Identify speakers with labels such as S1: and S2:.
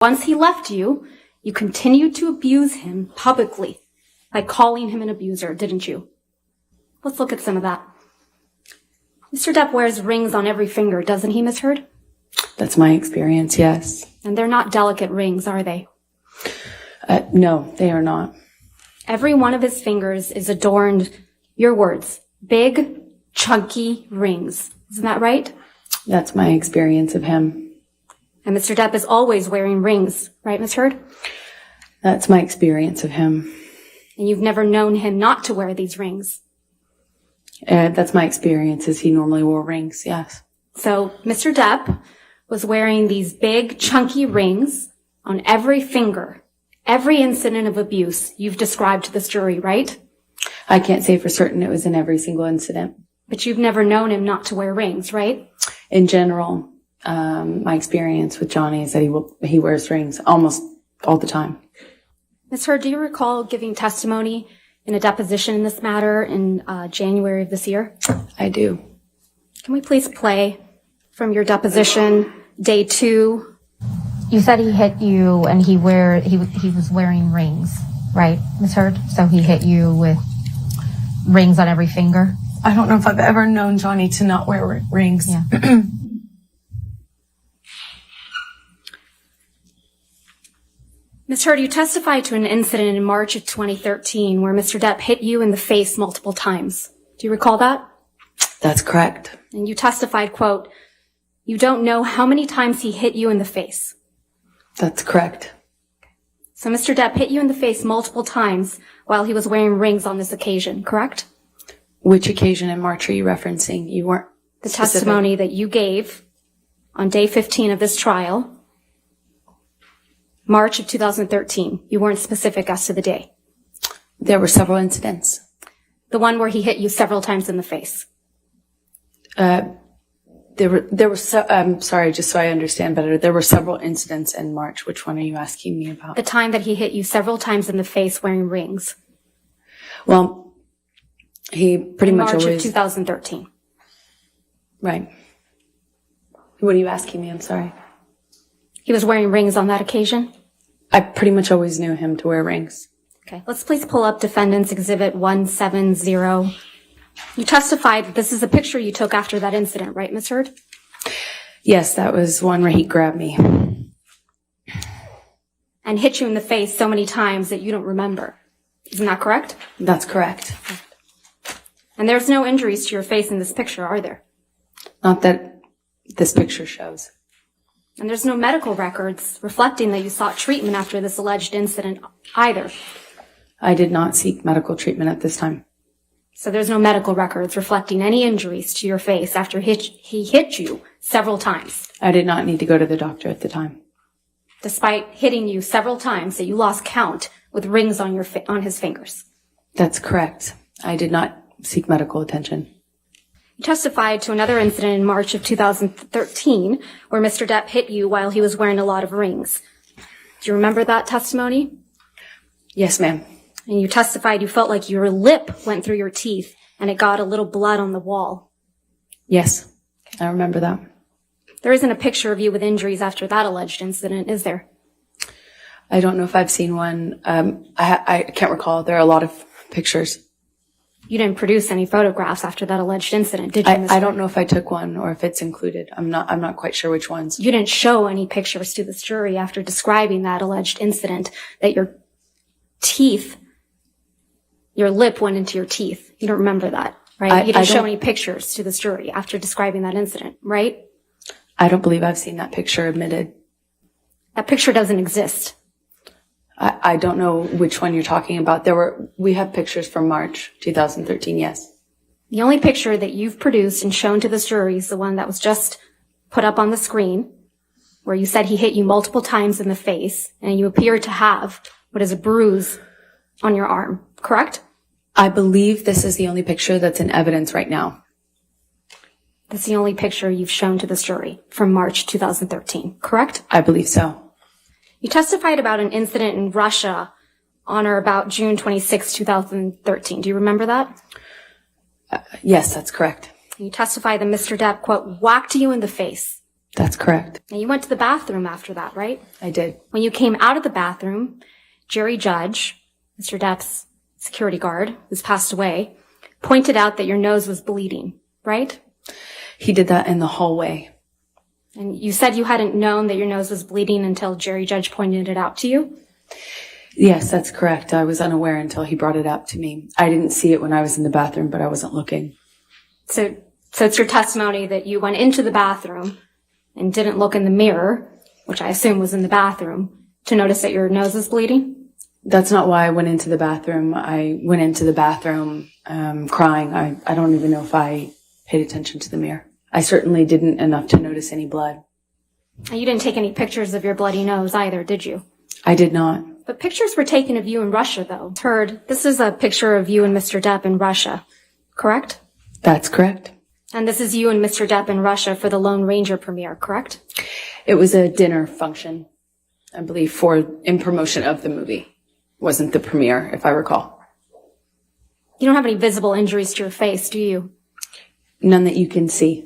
S1: Once he left you, you continued to abuse him publicly by calling him an abuser, didn't you? Let's look at some of that. Mr. Depp wears rings on every finger, doesn't he, Ms. Heard?
S2: That's my experience, yes.
S1: And they're not delicate rings, are they?
S2: No, they are not.
S1: Every one of his fingers is adorned, your words, big, chunky rings. Isn't that right?
S2: That's my experience of him.
S1: And Mr. Depp is always wearing rings, right, Ms. Heard?
S2: That's my experience of him.
S1: And you've never known him not to wear these rings.
S2: That's my experience, is he normally wore rings, yes.
S1: So Mr. Depp was wearing these big, chunky rings on every finger. Every incident of abuse you've described to this jury, right?
S2: I can't say for certain it was in every single incident.
S1: But you've never known him not to wear rings, right?
S2: In general, my experience with Johnny is that he wears rings almost all the time.
S1: Ms. Heard, do you recall giving testimony in a deposition in this matter in January of this year?
S2: I do.
S1: Can we please play from your deposition, day 2?
S3: You said he hit you and he was wearing rings, right, Ms. Heard? So he hit you with rings on every finger?
S4: I don't know if I've ever known Johnny to not wear rings.
S3: Yeah.
S1: Ms. Heard, you testified to an incident in March of 2013 where Mr. Depp hit you in the face multiple times. Do you recall that?
S2: That's correct.
S1: And you testified, quote, you don't know how many times he hit you in the face.
S2: That's correct.
S1: So Mr. Depp hit you in the face multiple times while he was wearing rings on this occasion, correct?
S2: Which occasion in March are you referencing? You weren't
S1: The
S2: specific.
S1: testimony that you gave on day 15 of this trial, March of 2013. You weren't specific as to the day.
S2: There were several incidents.
S1: The one where he hit you several times in the face.
S2: I'm sorry, just so I understand better. There were several incidents in March. Which one are you asking me about?
S1: The time that he hit you several times in the face wearing rings.
S2: Well, he pretty much
S1: March of
S2: always...
S1: 2013.
S2: Right. What are you asking me? I'm sorry.
S1: He was wearing rings on that occasion?
S2: I pretty much always knew him to wear rings.
S1: Okay, let's please pull up Defendant's Exhibit 170. You testified that this is a picture you took after that incident, right, Ms. Heard?
S2: Yes, that was one where he grabbed me.
S1: And hit you in the face so many times that you don't remember. Isn't that correct?
S2: That's correct.
S1: And there's no injuries to your face in this picture, are there?
S2: Not that this picture shows.
S1: And there's no medical records reflecting that you sought treatment after this alleged incident either.
S2: I did not seek medical treatment at this time.
S1: So there's no medical records reflecting any injuries to your face after he hit you several times.
S2: I did not need to go to the doctor at the time.
S1: Despite hitting you several times that you lost count with rings on on his fingers.
S2: That's correct. I did not seek medical attention.
S1: You testified to another incident in March of 2013 where Mr. Depp hit you while he was wearing a lot of rings. Do you remember that testimony?
S2: Yes, ma'am.
S1: And you testified you felt like your lip went through your teeth and it got a little blood on the wall.
S2: Yes, I remember that.
S1: There isn't a picture of you with injuries after that alleged incident, is there?
S2: I don't know if I've seen one. I can't recall. There are a lot of pictures.
S1: You didn't produce any photographs after that alleged incident, did you, Ms.
S2: I don't know if I took one or if it's included. I'm not quite sure which ones.
S1: You didn't show any pictures to this jury after describing that alleged incident that your lip went into your teeth. You don't remember that, right? You didn't show any pictures to this jury after describing that incident, right?
S2: I don't believe I've seen that picture admitted.
S1: That picture doesn't exist.
S2: I don't know which one you're talking about. We have pictures from March 2013, yes.
S1: The only picture that you've produced and shown to this jury is the one that was just put up on the screen, where you said he hit you multiple times in the face, and you appear to have what is a bruise on your arm, correct?
S2: I believe this is the only picture that's in evidence right now.
S1: That's the only picture you've shown to this jury from March 2013, correct?
S2: I believe so.
S1: You testified about an incident in Russia on or about June 26, 2013. Do you remember that?
S2: Yes, that's correct.
S1: You testified that Mr. Depp, quote, whacked you in the face
S2: That's correct.
S1: Now, you went to the bathroom after that, right?
S2: I did.
S1: When you came out of the bathroom, Jerry Judge, Mr. Depp's security guard, who's passed away, pointed out that your nose was bleeding, right?
S2: He did that in the hallway.
S1: And you said you hadn't known that your nose was bleeding until Jerry Judge pointed it out to you?
S2: Yes, that's correct. I was unaware until he brought it up to me. I didn't see it when I was in the bathroom, but I wasn't looking.
S1: So it's your testimony that you went into the bathroom and didn't look in the mirror, which I assume was in the bathroom, to notice that your nose was bleeding?
S2: That's not why I went into the bathroom. I went into the bathroom crying. I don't even know if I paid attention to the mirror. I certainly didn't enough to notice any blood.
S1: And you didn't take any pictures of your bloody nose either, did you?
S2: I did not.
S1: But pictures were taken of you in Russia, though. Heard, this is a picture of you and Mr. Depp in Russia, correct?
S2: That's correct.
S1: And this is you and Mr. Depp in Russia for the Lone Ranger premiere, correct?
S2: It was a dinner function, I believe, in promotion of the movie. Wasn't the premiere, if I recall.
S1: You don't have any visible injuries to your face, do you?
S2: None that you can see.